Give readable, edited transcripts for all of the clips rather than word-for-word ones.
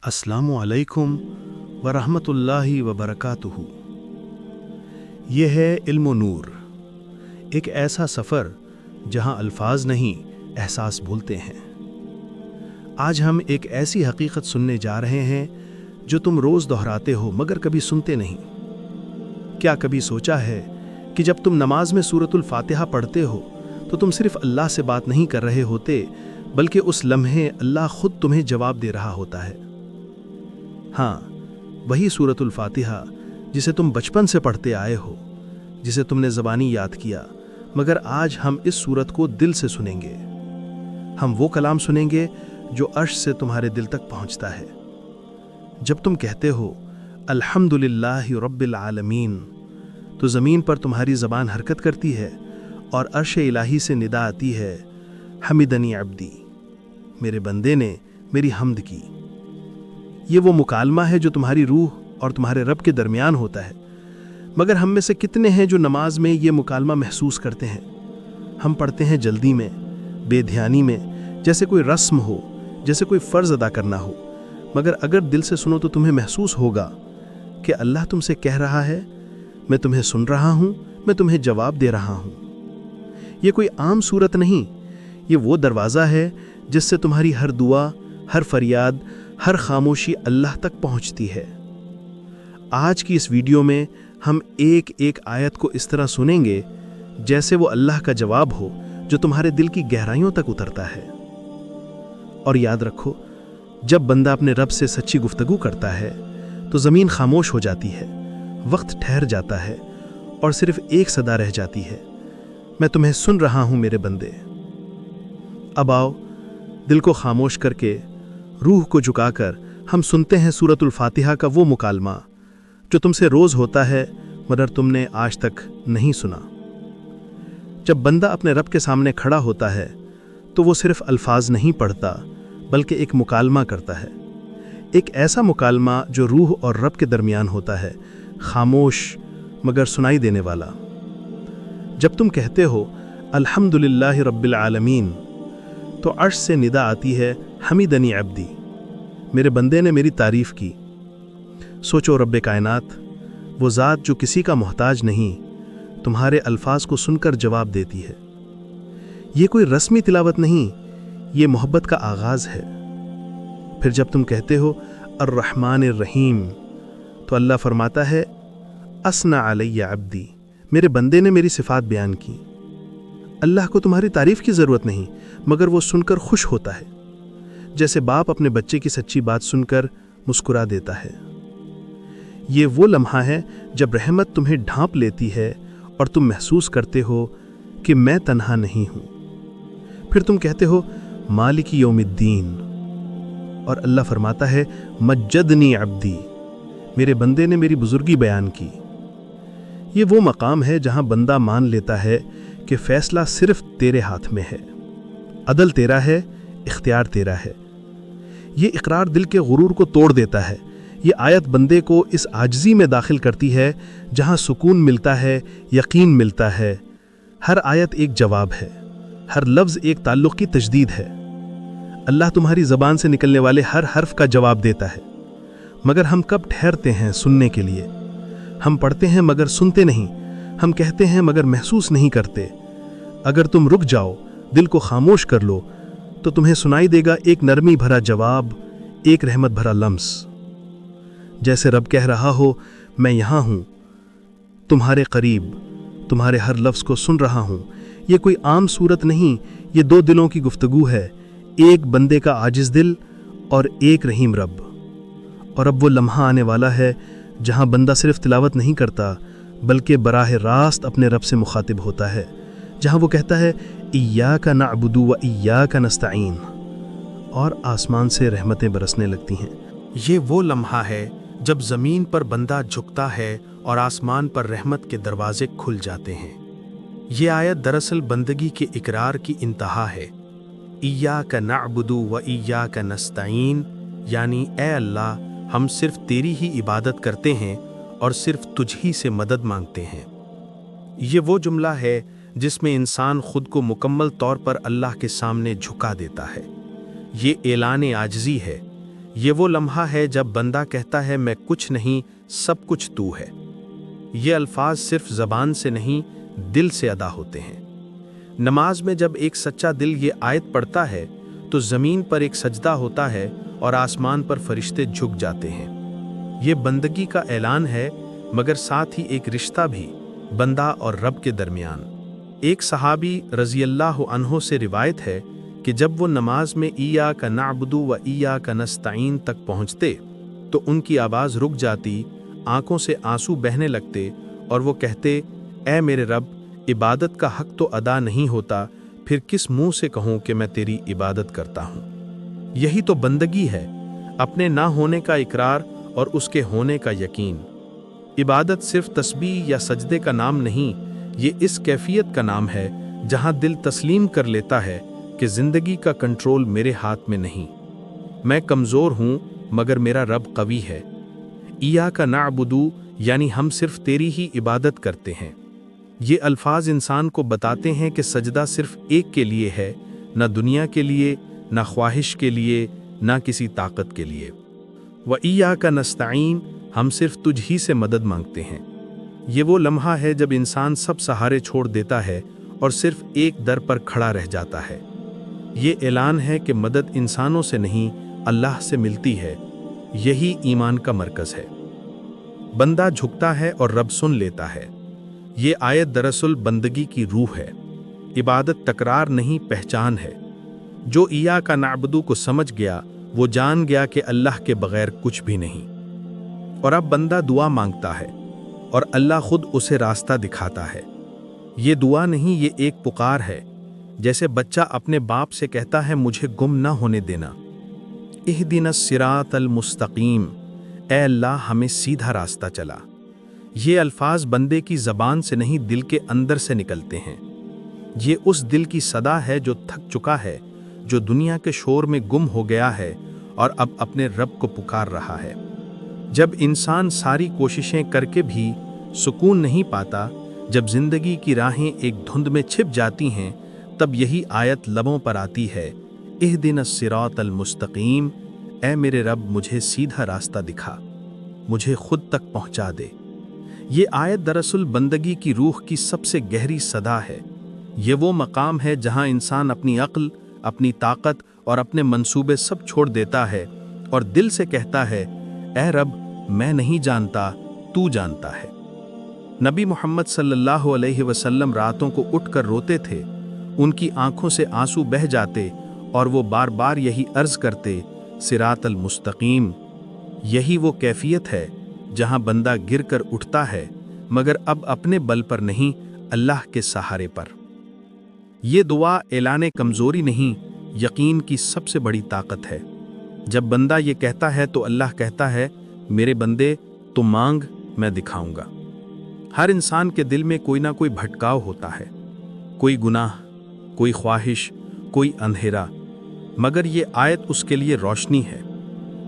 السلام علیکم ورحمۃ اللہ وبرکاتہ۔ یہ ہے علم و نور، ایک ایسا سفر جہاں الفاظ نہیں احساس بولتے ہیں۔ آج ہم ایک ایسی حقیقت سننے جا رہے ہیں جو تم روز دہراتے ہو مگر کبھی سنتے نہیں۔ کیا کبھی سوچا ہے کہ جب تم نماز میں سورۃ الفاتحہ پڑھتے ہو تو تم صرف اللہ سے بات نہیں کر رہے ہوتے بلکہ اس لمحے اللہ خود تمہیں جواب دے رہا ہوتا ہے؟ ہاں، وہی سورۃ الفاتحہ جسے تم بچپن سے پڑھتے آئے ہو، جسے تم نے زبانی یاد کیا، مگر آج ہم اس سورت کو دل سے سنیں گے۔ ہم وہ کلام سنیں گے جو عرش سے تمہارے دل تک پہنچتا ہے۔ جب تم کہتے ہو الحمدللہ رب العالمین تو زمین پر تمہاری زبان حرکت کرتی ہے اور عرش الہی سے ندا آتی ہے، حمدنی عبدی، میرے بندے نے میری حمد کی۔ یہ وہ مکالمہ ہے جو تمہاری روح اور تمہارے رب کے درمیان ہوتا ہے، مگر ہم میں سے کتنے ہیں جو نماز میں یہ مکالمہ محسوس کرتے ہیں؟ ہم پڑھتے ہیں جلدی میں، بے دھیانی میں، جیسے کوئی رسم ہو، جیسے کوئی فرض ادا کرنا ہو، مگر اگر دل سے سنو تو تمہیں محسوس ہوگا کہ اللہ تم سے کہہ رہا ہے، میں تمہیں سن رہا ہوں، میں تمہیں جواب دے رہا ہوں۔ یہ کوئی عام صورت نہیں، یہ وہ دروازہ ہے جس سے تمہاری ہر دعا، ہر فریاد، ہر خاموشی اللہ تک پہنچتی ہے۔ آج کی اس ویڈیو میں ہم ایک ایک آیت کو اس طرح سنیں گے جیسے وہ اللہ کا جواب ہو جو تمہارے دل کی گہرائیوں تک اترتا ہے۔ اور یاد رکھو، جب بندہ اپنے رب سے سچی گفتگو کرتا ہے تو زمین خاموش ہو جاتی ہے، وقت ٹھہر جاتا ہے اور صرف ایک صدا رہ جاتی ہے، میں تمہیں سن رہا ہوں میرے بندے۔ اب آؤ، دل کو خاموش کر کے، روح کو جھکا کر ہم سنتے ہیں سورۃ الفاتحہ کا وہ مکالمہ جو تم سے روز ہوتا ہے مگر تم نے آج تک نہیں سنا۔ جب بندہ اپنے رب کے سامنے کھڑا ہوتا ہے تو وہ صرف الفاظ نہیں پڑھتا بلکہ ایک مکالمہ کرتا ہے، ایک ایسا مکالمہ جو روح اور رب کے درمیان ہوتا ہے، خاموش مگر سنائی دینے والا۔ جب تم کہتے ہو الحمدللہ رب العالمین تو عرش سے ندا آتی ہے، حمدنی عبدی، میرے بندے نے میری تعریف کی۔ سوچو، رب کائنات، وہ ذات جو کسی کا محتاج نہیں، تمہارے الفاظ کو سن کر جواب دیتی ہے۔ یہ کوئی رسمی تلاوت نہیں، یہ محبت کا آغاز ہے۔ پھر جب تم کہتے ہو الرحمن الرحیم تو اللہ فرماتا ہے، اثنى علی عبدی، میرے بندے نے میری صفات بیان کی۔ اللہ کو تمہاری تعریف کی ضرورت نہیں، مگر وہ سن کر خوش ہوتا ہے، جیسے باپ اپنے بچے کی سچی بات سن کر مسکرا دیتا ہے۔ یہ وہ لمحہ ہے جب رحمت تمہیں ڈھانپ لیتی ہے اور تم محسوس کرتے ہو کہ میں تنہا نہیں ہوں۔ پھر تم کہتے ہو مالک یوم الدین اور اللہ فرماتا ہے، مجدنی عبدی، میرے بندے نے میری بزرگی بیان کی۔ یہ وہ مقام ہے جہاں بندہ مان لیتا ہے کہ فیصلہ صرف تیرے ہاتھ میں ہے، عدل تیرا ہے، اختیار تیرا ہے۔ یہ اقرار دل کے غرور کو توڑ دیتا ہے۔ یہ آیت بندے کو اس عاجزی میں داخل کرتی ہے جہاں سکون ملتا ہے، یقین ملتا ہے۔ ہر آیت ایک جواب ہے، ہر لفظ ایک تعلق کی تجدید ہے۔ اللہ تمہاری زبان سے نکلنے والے ہر حرف کا جواب دیتا ہے، مگر ہم کب ٹھہرتے ہیں سننے کے لیے؟ ہم پڑھتے ہیں مگر سنتے نہیں، ہم کہتے ہیں مگر محسوس نہیں کرتے۔ اگر تم رک جاؤ، دل کو خاموش کر لو، تو تمہیں سنائی دے گا ایک نرمی بھرا جواب، ایک رحمت بھرا لمس، جیسے رب کہہ رہا ہو، میں یہاں ہوں، تمہارے قریب، تمہارے ہر لفظ کو سن رہا ہوں۔ یہ کوئی عام صورت نہیں، یہ دو دلوں کی گفتگو ہے، ایک بندے کا عاجز دل اور ایک رحیم رب۔ اور اب وہ لمحہ آنے والا ہے جہاں بندہ صرف تلاوت نہیں کرتا بلکہ براہ راست اپنے رب سے مخاطب ہوتا ہے، جہاں وہ کہتا ہے ایاک نعبد و ایاک نستعین، اور آسمان سے رحمتیں برسنے لگتی ہیں۔ یہ وہ لمحہ ہے جب زمین پر بندہ جھکتا ہے اور آسمان پر رحمت کے دروازے کھل جاتے ہیں۔ یہ آیت دراصل بندگی کے اقرار کی انتہا ہے۔ ایاک نعبد و ایاک نستعین، یعنی اے اللہ، ہم صرف تیری ہی عبادت کرتے ہیں اور صرف تجھ ہی سے مدد مانگتے ہیں۔ یہ وہ جملہ ہے جس میں انسان خود کو مکمل طور پر اللہ کے سامنے جھکا دیتا ہے۔ یہ اعلان عاجزی ہے، یہ وہ لمحہ ہے جب بندہ کہتا ہے میں کچھ نہیں، سب کچھ تو ہے۔ یہ الفاظ صرف زبان سے نہیں، دل سے ادا ہوتے ہیں۔ نماز میں جب ایک سچا دل یہ آیت پڑھتا ہے تو زمین پر ایک سجدہ ہوتا ہے اور آسمان پر فرشتے جھک جاتے ہیں۔ یہ بندگی کا اعلان ہے، مگر ساتھ ہی ایک رشتہ بھی بندہ اور رب کے درمیان۔ ایک صحابی رضی اللہ عنہ سے روایت ہے کہ جب وہ نماز میں ایاک نعبد و ایاک نستعین تک پہنچتے تو ان کی آواز رک جاتی، آنکھوں سے آنسو بہنے لگتے اور وہ کہتے، اے میرے رب، عبادت کا حق تو ادا نہیں ہوتا، پھر کس منہ سے کہوں کہ میں تیری عبادت کرتا ہوں۔ یہی تو بندگی ہے، اپنے نہ ہونے کا اقرار اور اس کے ہونے کا یقین۔ عبادت صرف تسبیح یا سجدے کا نام نہیں، یہ اس کیفیت کا نام ہے جہاں دل تسلیم کر لیتا ہے کہ زندگی کا کنٹرول میرے ہاتھ میں نہیں، میں کمزور ہوں مگر میرا رب قوی ہے۔ ایاک نعبد یعنی ہم صرف تیری ہی عبادت کرتے ہیں۔ یہ الفاظ انسان کو بتاتے ہیں کہ سجدہ صرف ایک کے لیے ہے، نہ دنیا کے لیے، نہ خواہش کے لیے، نہ کسی طاقت کے لیے۔ وَإِيَّاكَ نَسْتَعِينُ ہم صرف تجھ ہی سے مدد مانگتے ہیں۔ یہ وہ لمحہ ہے جب انسان سب سہارے چھوڑ دیتا ہے اور صرف ایک در پر کھڑا رہ جاتا ہے۔ یہ اعلان ہے کہ مدد انسانوں سے نہیں، اللہ سے ملتی ہے۔ یہی ایمان کا مرکز ہے۔ بندہ جھکتا ہے اور رب سن لیتا ہے۔ یہ آیت دراصل بندگی کی روح ہے۔ عبادت تکرار نہیں، پہچان ہے۔ جو ایاک نعبد کو سمجھ گیا وہ جان گیا کہ اللہ کے بغیر کچھ بھی نہیں۔ اور اب بندہ دعا مانگتا ہے اور اللہ خود اسے راستہ دکھاتا ہے۔ یہ دعا نہیں، یہ ایک پکار ہے، جیسے بچہ اپنے باپ سے کہتا ہے مجھے گم نہ ہونے دینا۔ اہدنا الصراط المستقیم، اے اللہ ہمیں سیدھا راستہ چلا۔ یہ الفاظ بندے کی زبان سے نہیں، دل کے اندر سے نکلتے ہیں۔ یہ اس دل کی صدا ہے جو تھک چکا ہے، جو دنیا کے شور میں گم ہو گیا ہے اور اب اپنے رب کو پکار رہا ہے۔ جب انسان ساری کوششیں کر کے بھی سکون نہیں پاتا، جب زندگی کی راہیں ایک دھند میں چھپ جاتی ہیں، تب یہی آیت لبوں پر آتی ہے، اہدنا الصراط المستقیم، اے میرے رب مجھے سیدھا راستہ دکھا، مجھے خود تک پہنچا دے۔ یہ آیت دراصل بندگی کی روح کی سب سے گہری صدا ہے۔ یہ وہ مقام ہے جہاں انسان اپنی عقل، اپنی طاقت اور اپنے منصوبے سب چھوڑ دیتا ہے اور دل سے کہتا ہے، اے رب میں نہیں جانتا، تو جانتا ہے۔ نبی محمد صلی اللہ علیہ وسلم راتوں کو اٹھ کر روتے تھے، ان کی آنکھوں سے آنسو بہہ جاتے اور وہ بار بار یہی عرض کرتے، صراط المستقیم۔ یہی وہ کیفیت ہے جہاں بندہ گر کر اٹھتا ہے، مگر اب اپنے بل پر نہیں، اللہ کے سہارے پر۔ یہ دعا اعلان کمزوری نہیں، یقین کی سب سے بڑی طاقت ہے۔ جب بندہ یہ کہتا ہے تو اللہ کہتا ہے، میرے بندے تو مانگ، میں دکھاؤں گا۔ ہر انسان کے دل میں کوئی نہ کوئی بھٹکاؤ ہوتا ہے، کوئی گناہ، کوئی خواہش، کوئی اندھیرا، مگر یہ آیت اس کے لیے روشنی ہے۔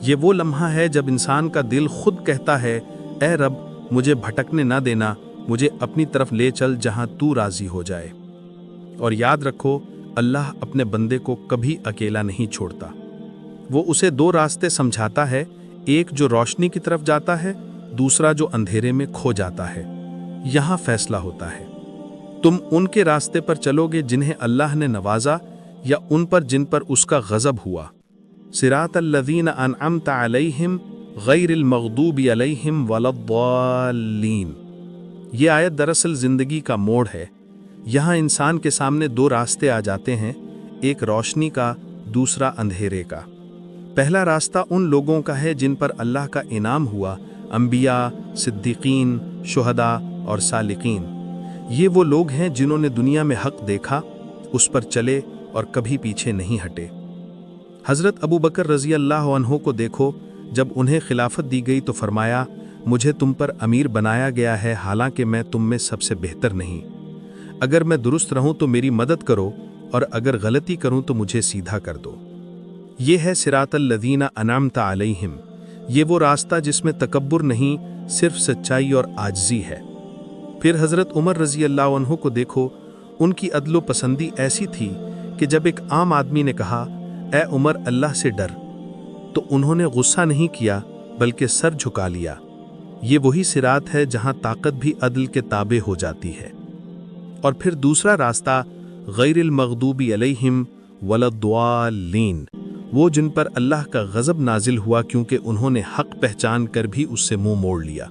یہ وہ لمحہ ہے جب انسان کا دل خود کہتا ہے، اے رب مجھے بھٹکنے نہ دینا، مجھے اپنی طرف لے چل جہاں تو راضی ہو جائے۔ اور یاد رکھو، اللہ اپنے بندے کو کبھی اکیلا نہیں چھوڑتا۔ وہ اسے دو راستے سمجھاتا ہے، ایک جو روشنی کی طرف جاتا ہے، دوسرا جو اندھیرے میں کھو جاتا ہے۔ یہاں فیصلہ ہوتا ہے، تم ان کے راستے پر چلو گے جنہیں اللہ نے نوازا، یا ان پر جن پر اس کا غضب ہوا۔ صراط الذین انعمت علیہم غیر المغضوب علیہم ولا الضالین۔ یہ آیت دراصل زندگی کا موڑ ہے۔ یہاں انسان کے سامنے دو راستے آ جاتے ہیں، ایک روشنی کا، دوسرا اندھیرے کا۔ پہلا راستہ ان لوگوں کا ہے جن پر اللہ کا انعام ہوا، انبیاء، صدیقین، شہداء اور صالحین۔ یہ وہ لوگ ہیں جنہوں نے دنیا میں حق دیکھا، اس پر چلے اور کبھی پیچھے نہیں ہٹے۔ حضرت ابو بکر رضی اللہ عنہ کو دیکھو، جب انہیں خلافت دی گئی تو فرمایا، مجھے تم پر امیر بنایا گیا ہے، حالانکہ میں تم میں سب سے بہتر نہیں۔ اگر میں درست رہوں تو میری مدد کرو، اور اگر غلطی کروں تو مجھے سیدھا کر دو۔ یہ ہے صراط الذین انعمت علیہم۔ یہ وہ راستہ جس میں تکبر نہیں، صرف سچائی اور عاجزی ہے۔ پھر حضرت عمر رضی اللہ عنہ کو دیکھو، ان کی عدل و پسندی ایسی تھی کہ جب ایک عام آدمی نے کہا، اے عمر اللہ سے ڈر، تو انہوں نے غصہ نہیں کیا بلکہ سر جھکا لیا۔ یہ وہی صراط ہے جہاں طاقت بھی عدل کے تابع ہو جاتی ہے۔ اور پھر دوسرا راستہ غیر المغضوب علیہم ولا الضالین، وہ جن پر اللہ کا غضب نازل ہوا کیونکہ انہوں نے حق پہچان کر بھی اس سے منہ موڑ لیا۔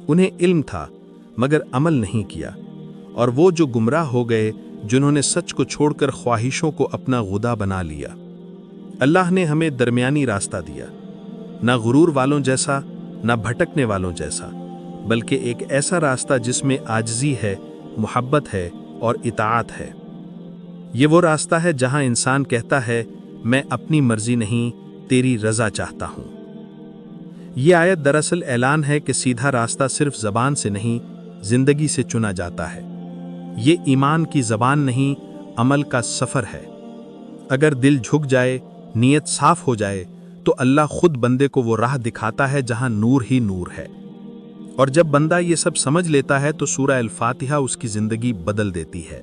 انہیں علم تھا مگر عمل نہیں کیا۔ اور وہ جو گمراہ ہو گئے جنہوں نے سچ کو چھوڑ کر خواہشوں کو اپنا غدا بنا لیا۔ اللہ نے ہمیں درمیانی راستہ دیا، نہ غرور والوں جیسا نہ بھٹکنے والوں جیسا، بلکہ ایک ایسا راستہ جس میں عاجزی ہے، محبت ہے اور اطاعت ہے۔ یہ وہ راستہ ہے جہاں انسان کہتا ہے میں اپنی مرضی نہیں تیری رضا چاہتا ہوں۔ یہ آیت دراصل اعلان ہے کہ سیدھا راستہ صرف زبان سے نہیں، زندگی سے چنا جاتا ہے۔ یہ ایمان کی زبان نہیں، عمل کا سفر ہے۔ اگر دل جھک جائے، نیت صاف ہو جائے تو اللہ خود بندے کو وہ راہ دکھاتا ہے جہاں نور ہی نور ہے۔ اور جب بندہ یہ سب سمجھ لیتا ہے تو سورہ الفاتحہ اس کی زندگی بدل دیتی ہے۔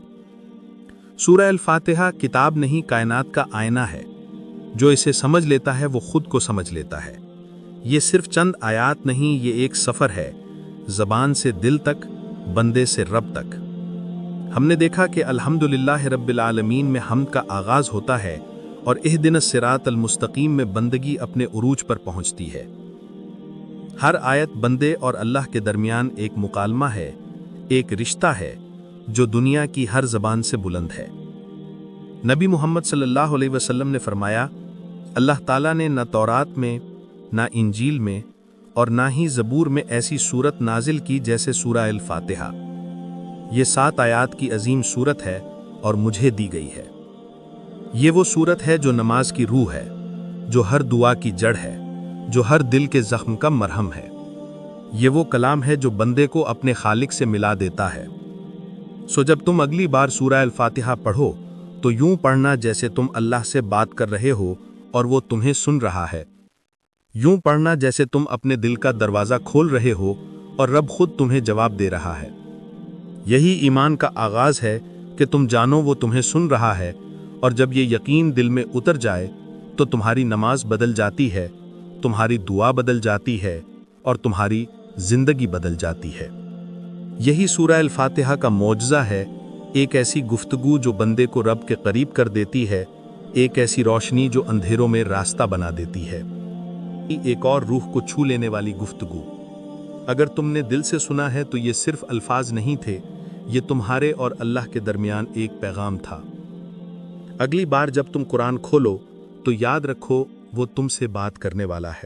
سورہ الفاتحہ کتاب نہیں، کائنات کا آئینہ ہے۔ جو اسے سمجھ لیتا ہے وہ خود کو سمجھ لیتا ہے۔ یہ صرف چند آیات نہیں، یہ ایک سفر ہے، زبان سے دل تک، بندے سے رب تک۔ ہم نے دیکھا کہ الحمدللہ رب العالمین میں حمد کا آغاز ہوتا ہے اور اہدنا الصراط المستقیم میں بندگی اپنے عروج پر پہنچتی ہے۔ ہر آیت بندے اور اللہ کے درمیان ایک مکالمہ ہے، ایک رشتہ ہے جو دنیا کی ہر زبان سے بلند ہے۔ نبی محمد صلی اللہ علیہ وسلم نے فرمایا، اللہ تعالیٰ نے نہ تورات میں، نہ انجیل میں اور نہ ہی زبور میں ایسی سورت نازل کی جیسے سورہ الفاتحہ۔ یہ 7 آیات کی عظیم سورت ہے اور مجھے دی گئی ہے۔ یہ وہ سورت ہے جو نماز کی روح ہے، جو ہر دعا کی جڑ ہے، جو ہر دل کے زخم کا مرہم ہے۔ یہ وہ کلام ہے جو بندے کو اپنے خالق سے ملا دیتا ہے۔ سو جب تم اگلی بار سورہ الفاتحہ پڑھو تو یوں پڑھنا جیسے تم اللہ سے بات کر رہے ہو اور وہ تمہیں سن رہا ہے۔ یوں پڑھنا جیسے تم اپنے دل کا دروازہ کھول رہے ہو اور رب خود تمہیں جواب دے رہا ہے۔ یہی ایمان کا آغاز ہے کہ تم جانو وہ تمہیں سن رہا ہے، اور جب یہ یقین دل میں اتر جائے تو تمہاری نماز بدل جاتی ہے، تمہاری دعا بدل جاتی ہے اور تمہاری زندگی بدل جاتی ہے۔ یہی سورہ الفاتحہ کا معجزہ ہے، ایک ایسی گفتگو جو بندے کو رب کے قریب کر دیتی ہے، ایک ایسی روشنی جو اندھیروں میں راستہ بنا دیتی ہے، ایک اور روح کو چھو لینے والی گفتگو۔ اگر تم نے دل سے سنا ہے تو یہ صرف الفاظ نہیں تھے، یہ تمہارے اور اللہ کے درمیان ایک پیغام تھا۔ اگلی بار جب تم قرآن کھولو تو یاد رکھو وہ تم سے بات کرنے والا ہے۔